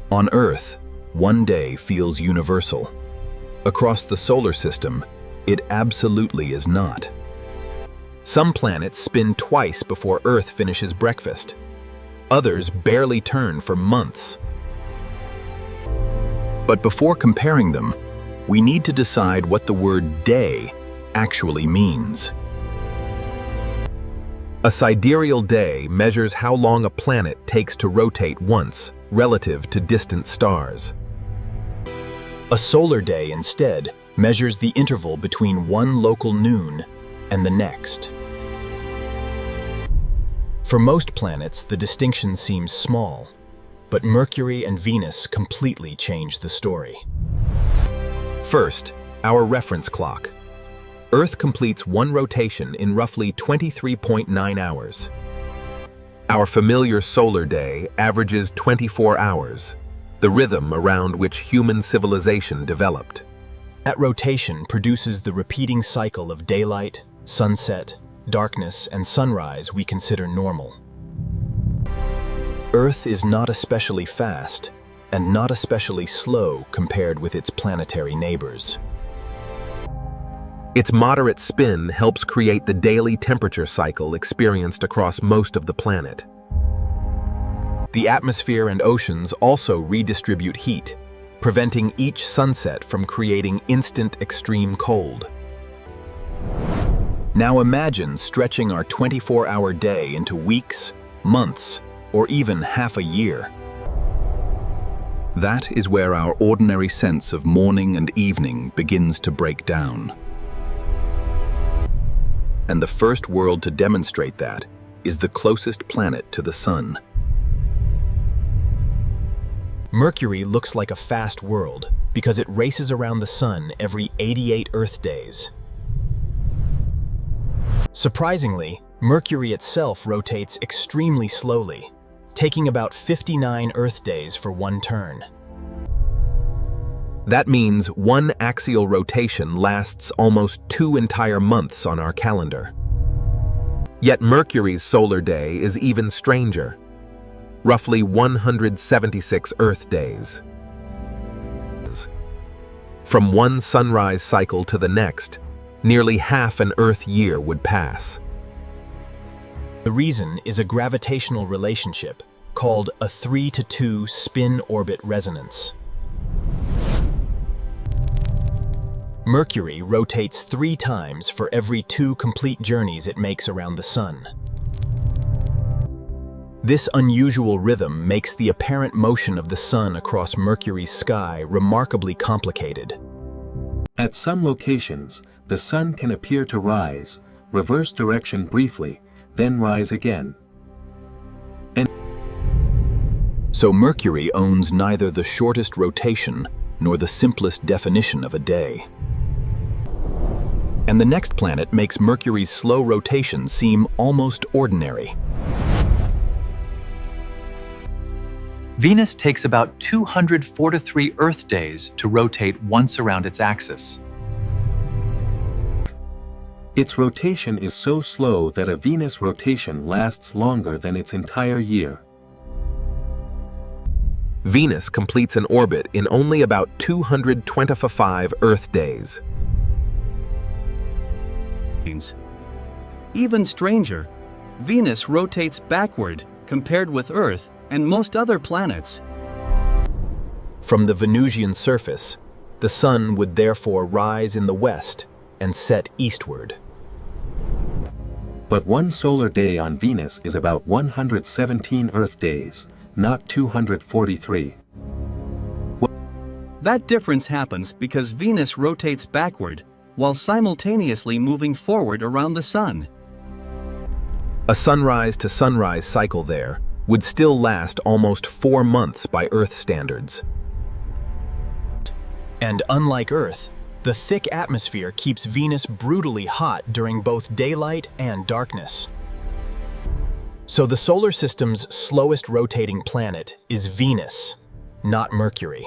On Earth, one day feels universal. Across the solar system, it absolutely is not. Some planets spin twice before Earth finishes breakfast. Others barely turn for months. But before comparing them, we need to decide what the word day actually means. A sidereal day measures how long a planet takes to rotate once relative to distant stars. A solar day, instead, measures the interval between one local noon and the next. For most planets, the distinction seems small, but Mercury and Venus completely change the story. First, our reference clock. Earth completes one rotation in roughly 23.9 hours. Our familiar solar day averages 24 hours, the rhythm around which human civilization developed. That rotation produces the repeating cycle of daylight, sunset, darkness, and sunrise we consider normal. Earth is not especially fast and not especially slow compared with its planetary neighbors. Its moderate spin helps create the daily temperature cycle experienced across most of the planet. The atmosphere and oceans also redistribute heat, preventing each sunset from creating instant extreme cold. Now imagine stretching our 24-hour day into weeks, months, or even half a year. That is where our ordinary sense of morning and evening begins to break down. And the first world to demonstrate that is the closest planet to the Sun. Mercury looks like a fast world because it races around the Sun every 88 Earth days. Surprisingly, Mercury itself rotates extremely slowly, taking about 59 Earth days for one turn. That means one axial rotation lasts almost 2 entire months on our calendar. Yet Mercury's solar day is even stranger, roughly 176 Earth days. From one sunrise cycle to the next, nearly half an Earth year would pass. The reason is a gravitational relationship called a 3-to-2 spin-orbit resonance. Mercury rotates 3 times for every 2 complete journeys it makes around the Sun. This unusual rhythm makes the apparent motion of the Sun across Mercury's sky remarkably complicated. At some locations, the Sun can appear to rise, reverse direction briefly, then rise again. So Mercury owns neither the shortest rotation nor the simplest definition of a day. And the next planet makes Mercury's slow rotation seem almost ordinary. Venus takes about 243 Earth days to rotate once around its axis. Its rotation is so slow that a Venus rotation lasts longer than its entire year. Venus completes an orbit in only about 225 Earth days. Even stranger, Venus rotates backward compared with Earth and most other planets. From the Venusian surface, the Sun would therefore rise in the west and set eastward. But one solar day on Venus is about 117 Earth days, not 243. That difference happens because Venus rotates backward while simultaneously moving forward around the Sun. A sunrise to sunrise cycle there would still last almost 4 months by Earth standards. And unlike Earth, the thick atmosphere keeps Venus brutally hot during both daylight and darkness. So the solar system's slowest rotating planet is Venus, not Mercury.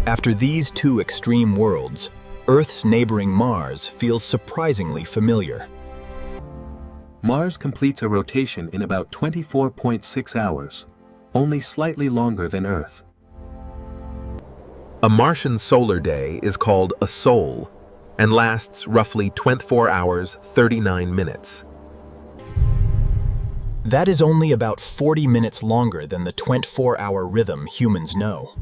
After these 2 extreme worlds, Earth's neighboring Mars feels surprisingly familiar. Mars completes a rotation in about 24.6 hours, only slightly longer than Earth. A Martian solar day is called a sol and lasts roughly 24 hours, 39 minutes. That is only about 40 minutes longer than the 24-hour rhythm humans know.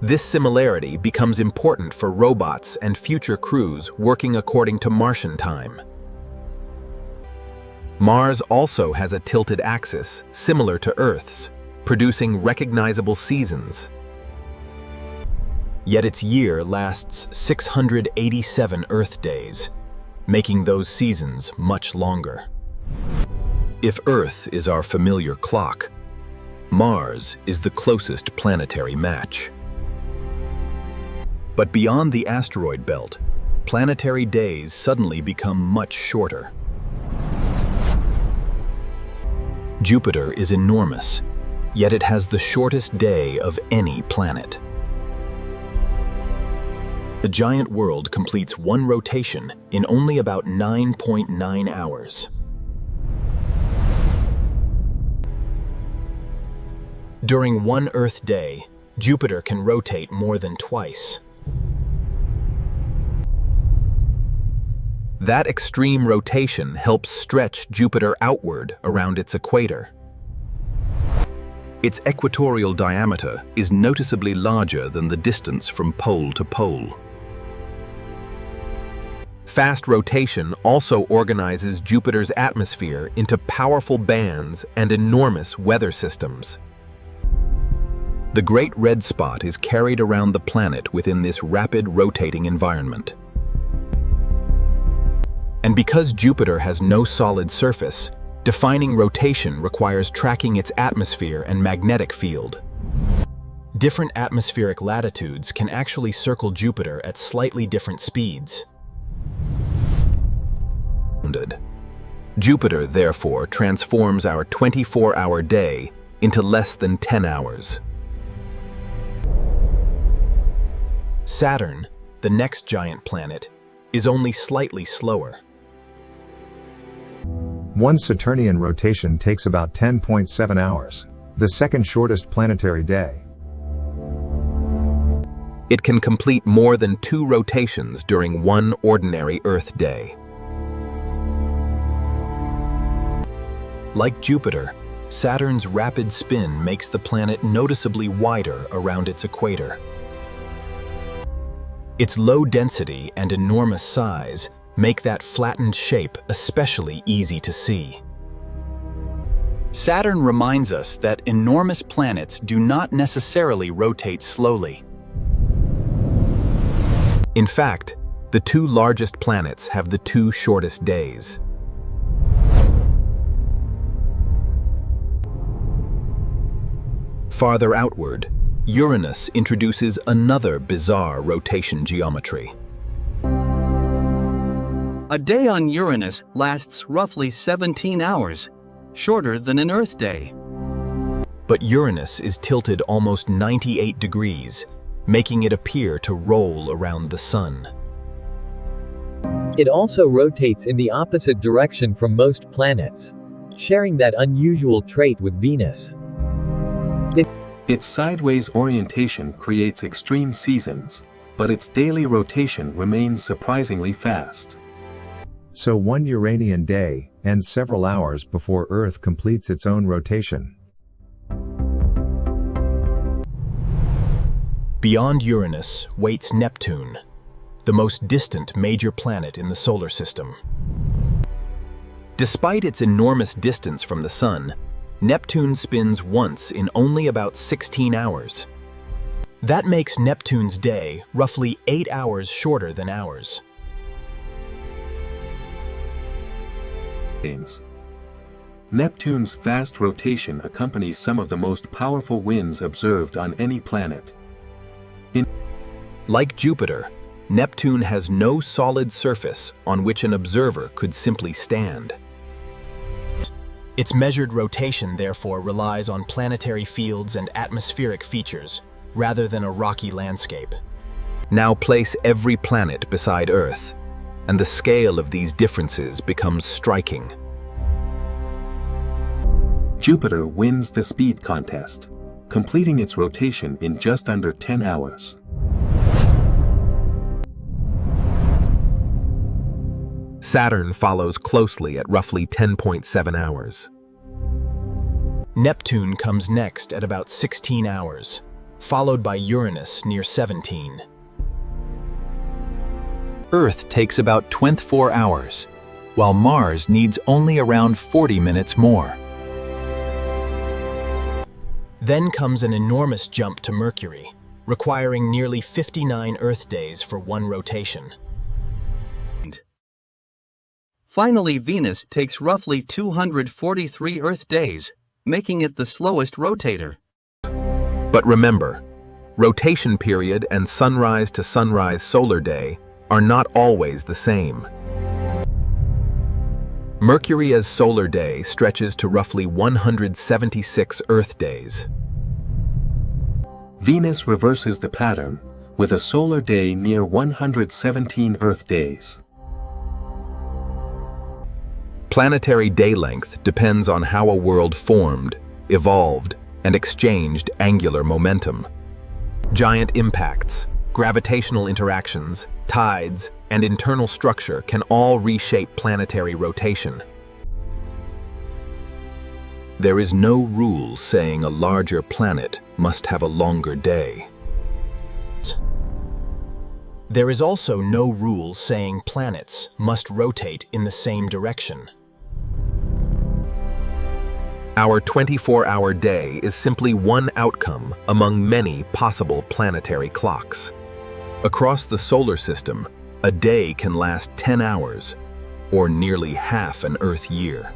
This similarity becomes important for robots and future crews working according to Martian time. Mars also has a tilted axis, similar to Earth's, producing recognizable seasons. Yet its year lasts 687 Earth days, making those seasons much longer. If Earth is our familiar clock, Mars is the closest planetary match. But beyond the asteroid belt, planetary days suddenly become much shorter. Jupiter is enormous, yet it has the shortest day of any planet. The giant world completes one rotation in only about 9.9 hours. During one Earth day, Jupiter can rotate more than twice. That extreme rotation helps stretch Jupiter outward around its equator. Its equatorial diameter is noticeably larger than the distance from pole to pole. Fast rotation also organizes Jupiter's atmosphere into powerful bands and enormous weather systems. The Great Red Spot is carried around the planet within this rapid rotating environment. And because Jupiter has no solid surface, defining rotation requires tracking its atmosphere and magnetic field. Different atmospheric latitudes can actually circle Jupiter at slightly different speeds. Jupiter, therefore, transforms our 24-hour day into less than 10 hours. Saturn, the next giant planet, is only slightly slower. One Saturnian rotation takes about 10.7 hours, the second shortest planetary day. It can complete more than 2 rotations during one ordinary Earth day. Like Jupiter, Saturn's rapid spin makes the planet noticeably wider around its equator. Its low density and enormous size make that flattened shape especially easy to see. Saturn reminds us that enormous planets do not necessarily rotate slowly. In fact, the 2 largest planets have the 2 shortest days. Farther outward, Uranus introduces another bizarre rotation geometry. A day on Uranus lasts roughly 17 hours, shorter than an Earth day. But Uranus is tilted almost 98 degrees, making it appear to roll around the Sun. It also rotates in the opposite direction from most planets, sharing that unusual trait with Venus. Its sideways orientation creates extreme seasons, but its daily rotation remains surprisingly fast. So one Uranian day ends several hours before Earth completes its own rotation. Beyond Uranus waits Neptune, the most distant major planet in the solar system. Despite its enormous distance from the Sun, Neptune spins once in only about 16 hours. That makes Neptune's day roughly 8 hours shorter than ours. Neptune's fast rotation accompanies some of the most powerful winds observed on any planet. Like Jupiter, Neptune has no solid surface on which an observer could simply stand. Its measured rotation, therefore, relies on planetary fields and atmospheric features, rather than a rocky landscape. Now place every planet beside Earth. and the scale of these differences becomes striking. Jupiter wins the speed contest, completing its rotation in just under 10 hours. Saturn follows closely at roughly 10.7 hours. Neptune comes next at about 16 hours, followed by Uranus near 17. Earth takes about 24 hours, while Mars needs only around 40 minutes more. Then comes an enormous jump to Mercury, requiring nearly 59 Earth days for one rotation. Finally, Venus takes roughly 243 Earth days, making it the slowest rotator. But remember, rotation period and sunrise to sunrise solar day are not always the same. Mercury's solar day stretches to roughly 176 Earth days. Venus reverses the pattern, with a solar day near 117 Earth days. Planetary day length depends on how a world formed, evolved, and exchanged angular momentum. Giant impacts, gravitational interactions, tides, and internal structure can all reshape planetary rotation. There is no rule saying a larger planet must have a longer day. There is also no rule saying planets must rotate in the same direction. Our 24-hour day is simply one outcome among many possible planetary clocks. Across the solar system, a day can last 10 hours, or nearly half an Earth year.